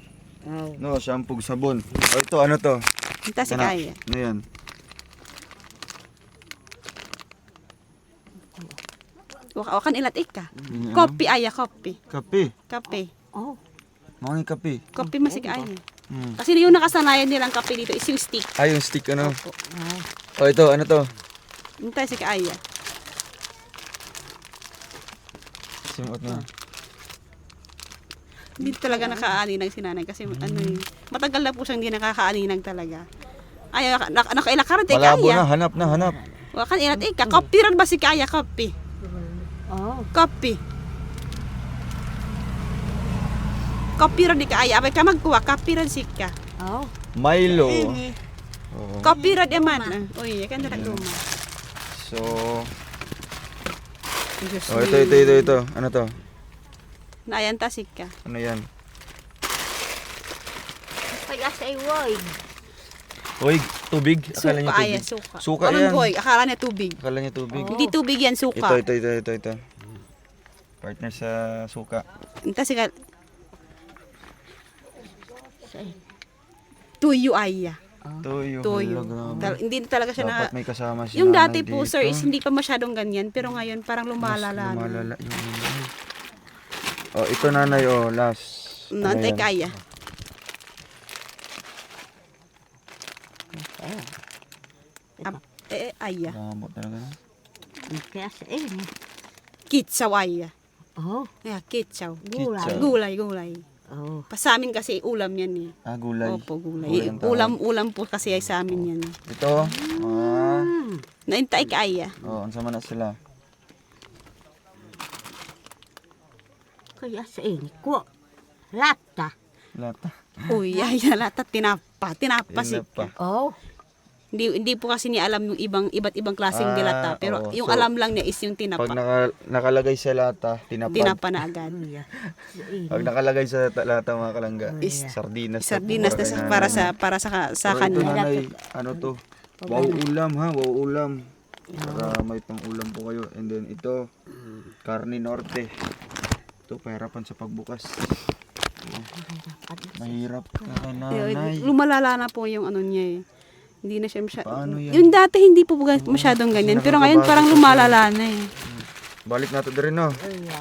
Oh. No, shampoo o sabon. O ito, ano to? hinta si Ano? kaya. Ano yan? Wakan ilatik ka. Ano? Kopi aya, kopi. Kape. Kape. Oh. Mga kape. Kopi masig aya. Hmm. Kasi yung nakasanayan nilang kape dito is yung stick. Ay, yung stick ano? Oh. O ito, ano to? Hinta si kaya. Simuot na. Hindi talaga nakaaninag si nanay kasi ano yun. Matagal na po siyang hindi nakakaaninag talaga. Ay, nakailakaran tayo Malabo kaya. na, hanap na, hanap. Wakan ilatik ka. Kopi rin ba si kaya? Kopi. Oh. Kopi. Kopi rin di kaya. Abay ka magkuha. Kopi rin si ka. Oh. Milo. Ini. Oo. Kopi rin yaman. Uy, kan na luma. So, oh, ito. Ano to? Naayan ta si ka. Ano yan? Kaya sa iwoy. Hoy, tubig? Akala niya Suka aya, tubig. suka. Suka Anong yan. boy? Akala niya tubig. Akala niya tubig. Hindi tubig yan, suka. Ito. Partner sa suka. Hinta si ka. Tuyo aya. Tuyo. Tuyo. Hala, grabe. Hindi talaga siya Dapat na... may kasama si Yung nanay dati po dito. sir is hindi pa masyadong ganyan. Pero ngayon parang Mas lumalala. na. lumalala yung Oh, ito nanay, oh, last. Ano Naantay yan? kaya. Aya. Lamot talaga na. Kaya sa ini. Kitsaw aya. Oh, Yeah, kitsaw. gulay. Gulay. Oh, Pa sa amin kasi ulam yan eh. Gulay. Opo, gulay. Gulay ang tawag. Ulam po kasi ay sa amin yan. Ito, Naintay kaya. ang sama na sila. kaya sa ini. Ko. Lata. Lata. Uy, aya lata tinapa. Tinapa si. Yun na pa. Oh, Hindi po kasi niya alam yung iba't ibang klaseng dilata. Pero oo. yung So, alam lang niya is yung Pag tinapa. nakalagay sa lata, tinapag. Tinapa na agad. iya. Sa ini. Pag nakalagay sa lata mga kalangga, Is- sardinas. Sardinas na sa, para sa Ito kanya. nanay, ano to? Wow ulam ha, wow ulam. Para may pang ulam po kayo. And then ito, karne norte. Ito, pahirapan sa pagbukas. Mahirap ka kay nanay. Lumalala na po yung ano niya eh. Hindi na siya Paano yan? Yung dati hindi po masyadong ganyan. Pero ngayon parang lumalala na eh. Balik natin din no. Iya.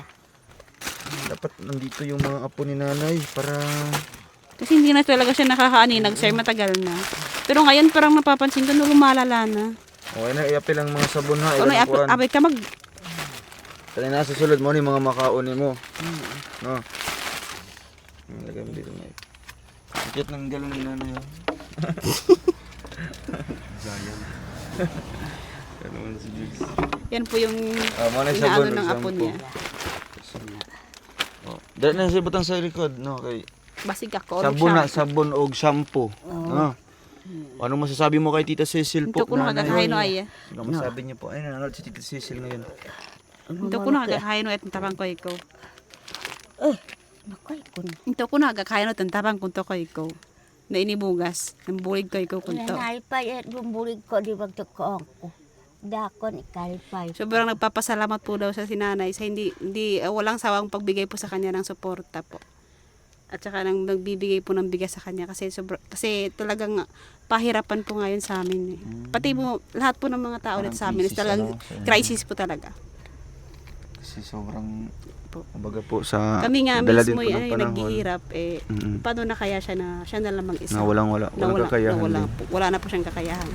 Dapat nandito yung mga apo ni nanay para Kasi hindi na talaga siya nakakaaninag sir, matagal na. Pero ngayon parang napapansin ko na lumalala na. okay na iapil ang mga sabon ha. Ano, Ilan ang kuwan. abay ka mag... Kaya nasa sulod mo ni mga makauni mo. No. Lagay mo dito na. Sakit ng galon ni nanay. Sayang. Ganun si Jigs. Yan po yung Muna yung inaano sabon, ng apo shampoo. niya. Dahil na siya butang sa likod, no? Kay Basig ako. sabon og shampoo. No? Ano masasabi mo kay Tita Cecil po? Ito ko nakakakain no ay. Ano masasabi niyo po? Ay, nanonood si Tita Cecil ngayon. Ito ko nakakakain no itong tapang ko ikaw. Makoy kun. Ito ko nakakakain no itong tapang kunto ko ikaw. Na inibugas. Nang bulig ko ikaw kunto. Nanay at bumbulig ko di wag ko ko. Dakon ikalipay. Sobrang nagpapasalamat po daw sa sinanay sa hindi walang sawang pagbigay po sa kanya ng suporta po. At saka nang nagbibigay po ng bigas sa kanya kasi kasi talagang pahirapan po ngayon sa amin eh. Pati po lahat po ng mga tao Parang dito sa amin is crisis, talagang ano, sa inyo. crisis po talaga. Kasi sobrang, Po. kumbaga po sa Kami nga dala din mismo po ng ay panahon. naghihirap eh. Mm-mm. Paano na kaya siya na lang mag-isa? Na walang kakayahan din. Wala na po siyang kakayahan.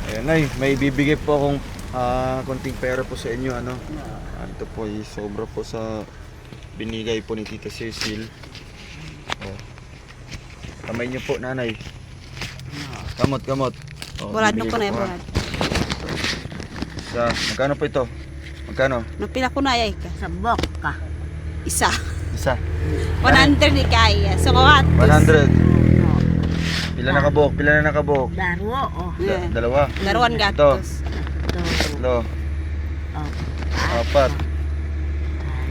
Ayan ay, may bibigay po akong konting pera po sa inyo ano. Ito po ay sobra po sa binigay po ni Tita Cecil. Oh. Kamay niyo po nanay. Kamot. Oh, Bulad na bibigay po na ko, ha. bulad. Magkano po ito? Magkano? Napila ko na ay ka. Sa boka. Isa. Isa. 100 ni kaya. So, 100. 100. Pila na kabuok? Darwo oh. Yeah. Dalawa. Daruan gatos. Tatlo. Oh. 4.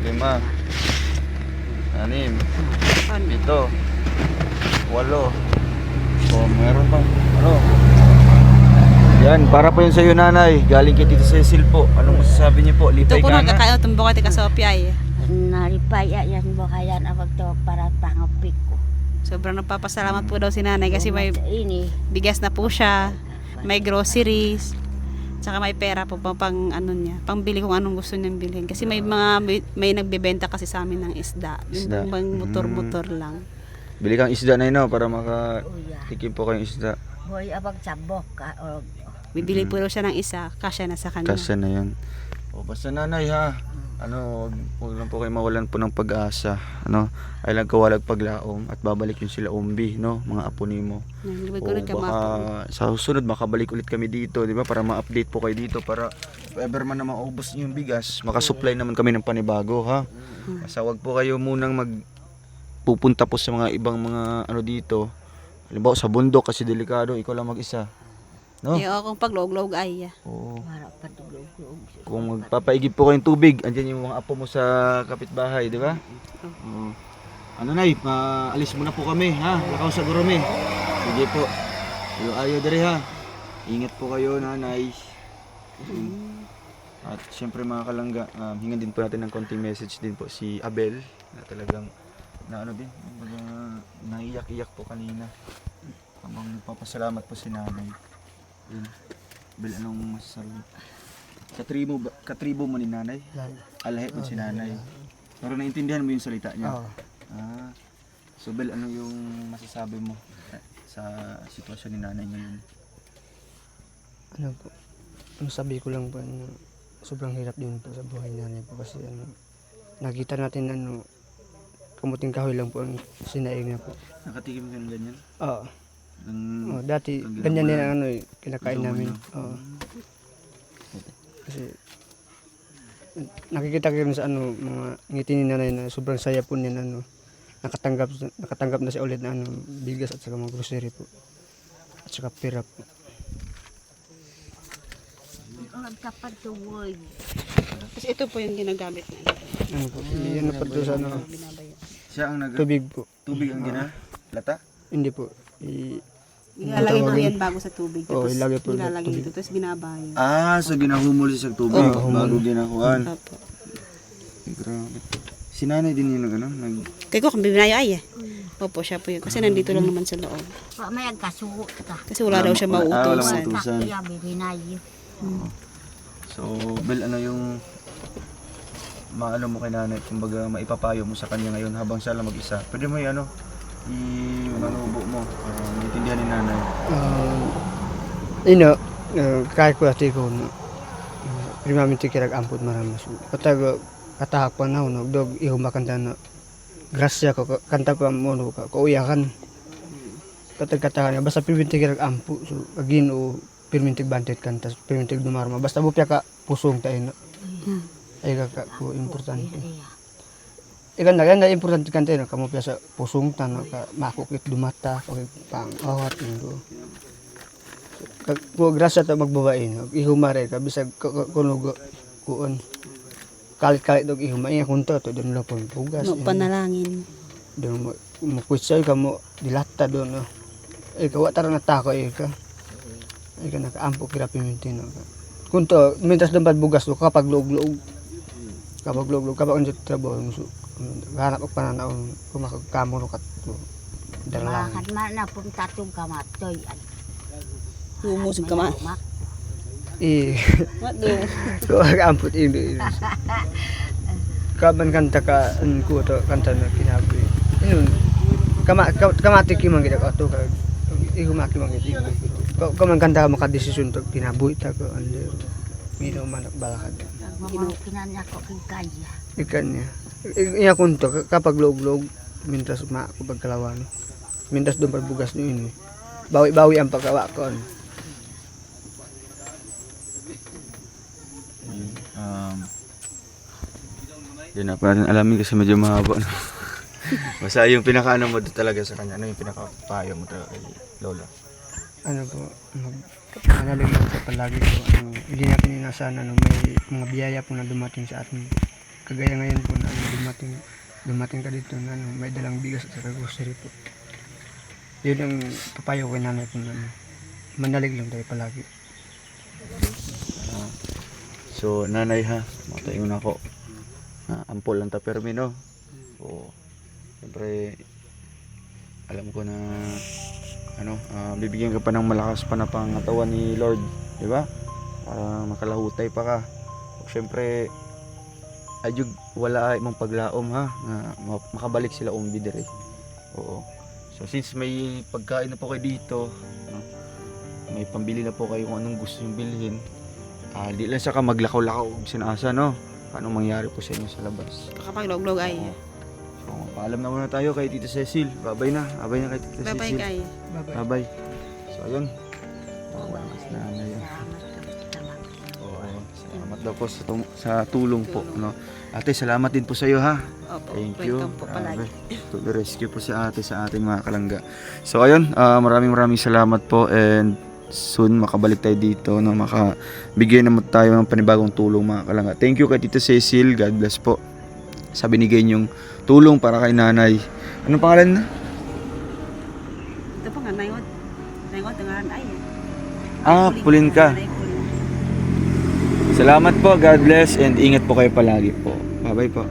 5. 6. 7. 8. Oh, meron pa. Ano? Yan, para po yun sa iyo nanay. Galing kay Tita Cecil po. Anong masasabi niyo po? Ito Lipay ko ka na na? kakain itong bukati ka sa opya eh. Naripay yan bakayan abag to para pangapik ko. Sobrang nagpapasalamat po daw si nanay kasi may Sa ini. bigas na po siya, may groceries, tsaka may pera po pang ano niya, pambili kung anong gusto niyang bilhin. Kasi may nagbebenta kasi sa amin ng isda. Isda. Yung bang motor-motor lang. Bili kang isda na yun, no? Para Uya. makatikim po kayong isda. Hoy abag sa boka o Bibili po daw siya ng isa, kasya na sa kanya. Kasi na yan. O basta nanay ha. Ano, huwag lang po kayo mawalan po ng pag-asa. Ano, ay lang kawalag paglaom at babalik yun sila umbi, no? Mga apo nimo. O baka sa susunod makabalik ulit kami dito, di ba? Para ma-update po kayo dito para if ever man na maubos yung bigas, makasupply naman kami ng panibago, ha? Basta wag po kayo munang pupunta po sa mga ibang mga ano dito. Halimbawa sa bundok kasi delikado, ikaw lang mag-isa. No? Kung paglog-log ay. Oo. para padulog. Kung magpapaigib po kayong tubig, andyan yung mga apo mo sa kapitbahay, di ba? Oo. Ano nay, alis muna po kami, ha? Lakaw sa gurumi. Sige po. Ayaw dere ha. Ingat po kayo, nanay. At syempre mga kalangga, hingan din po natin ng konting message din po si Abel na talagang na ano din, naiyak-iyak po kanina. Habang nagpapasalamat po si nanay. Yun. Abel, anong masasabi? Katribo mo ni nanay? Alahit mo si nanay. Pero naintindihan mo yung salita niya? Oo. So Bel, ano yung masasabi mo sa sitwasyon ni nanay ngayon? Ano po, ang sabi ko lang po, ano, sobrang hirap din po sa buhay nanay po kasi ano, nakita natin ano, kamuting kahoy lang po ang sinaing niya po. Nakatikim ka ng ganyan? Oo. Dati, ang ganyan din ginagawa ang ano, kinakain ginagawa namin. niyo? Oo. Kasi, nakikita ko rin sa ano, mga ngiti ni nanay na sobrang saya po niya na ano, nakatanggap na siya ulit na ano, bigas at saka mga grocery po. At saka pera po. Ang kapag tuwoy. Kasi ito po yung ginagamit na. Ano po, yan na po doon sa ano, Binabayo. Siya ang tubig po. tubig ang lata? Hindi po, Nilalagay po tawagin? yan bago sa tubig. Oo, Tapos ilagay po sa nilalagay tubig. dito, tapos binabayo. So ginahumol siya sa tubig Oo, humol. bago ginakuan. Opo. Grabe. Si nanay din yun Kaya ko, kung binayo ay Opo, siya po yun. Kasi nandito lang naman sa loob. May agkasuot ka. Kasi wala daw siya Wala mauutosan. mauutosan. Kaya bibinayo. So, Bel, ano yung maano mo kay nanay, kumbaga maipapayo mo sa kanya ngayon habang siya lang mag-isa? Pwede mo yung manubo mo, maintindihan ni nanay. Kahit ko ati ko, primaminti kirag amput maramas. Patag katahak pa na, dog ihumakanta na, grasya ko, kanta ko mo, kauyakan. Katag-katahan niya, basta priminti kirag ampu, so agin o pirmintig bantit kanta, pirmintig dumarma. Basta bupya ka pusong tayo na. Ay ka ko importante. Ikan na importante kanta na kamu sa pusong tan ka makukit dumata kag pang awat indo. Kag grasya ta magbabain, ihumare ka bisag kuno kuon. Kalit-kalit dog ihumay kunto to don lang pon pugas. No, panalangin. Don mo kutsay ka mo dilata don. Ikaw tara na tako ka. Ay ka nakaampo kira pimentino ka. Kunto mintas dampat bugas do kapag log-log. Kapag log-log kapag unjut trabaho muso. Ganap og pananaw kumakagkamo no kat. Dalang. Bakit man na punta tong kamatoy. Humusog ka ma. Mado. So amput ini. Kaban kanta ka ko to kanta na kinabuhi. Inun. Kamati ki man gid ka to ka. Igumaki man gid. Kaman kanta makadesisyon to kinabuhi ta ko ande. Mino man balakad. Mamangkinan niya ko kaya. Ikan niya. Iya kunto kapag log-log mintas ma ko pagkalawan. Mintas doon pagbugas ni ini. Bawi-bawi ang pagkawa ko. Yun na, pa natin alamin kasi medyo mahaba. No? Basta yung pinakaano mo talaga sa kanya, ano yung pinakapayo mo talaga kay Lola? Ano po, manalig lang po palagi po. Hindi natin inasahan may mga biyaya po na dumating sa atin. Kagaya ngayon po na dumating ka dito na may dalang bigas at grocery po. Yun ang papayo ko nanay po na manalig lang tayo palagi. So nanay ha, matayin na ako. Ampol lang ta permino. So, siyempre alam ko na bibigyan ka pa ng malakas pa na pangatawan ni Lord, di ba? Para makalahutay pa ka. Siyempre ayug wala imong paglaom ha na makabalik sila umbi dire. Oo. So since may pagkain na po kayo dito, may pambili na po kayo kung anong gusto niyo bilhin. Di lang sa ka maglakaw-lakaw sinasa no. Paano mangyari po sa inyo sa labas? Kapag log-log ay. So, paalam na muna tayo kay Tita Cecil. Babay na. Babay na kay Tita Babay Cecil. kay. Babay. So, ayun. Mas na yun. Salamat daw po sa tulong po. No? Ate, salamat din po sa iyo ha. Opo, Thank you. welcome po palagi. To the rescue po si ate sa ating mga kalangga. So, ayun. Maraming salamat po and soon makabalik tayo dito no, makabigay naman tayo ng panibagong tulong mga kalangga. Thank you kay Tita Cecil. God bless po sa binigay niyong tulong para kay nanay. Anong pangalan na? Ito po nga, nayot. Nayot, ngaran ay. Pulin ka. Salamat po. God bless and ingat po kayo palagi po. Bye-bye po.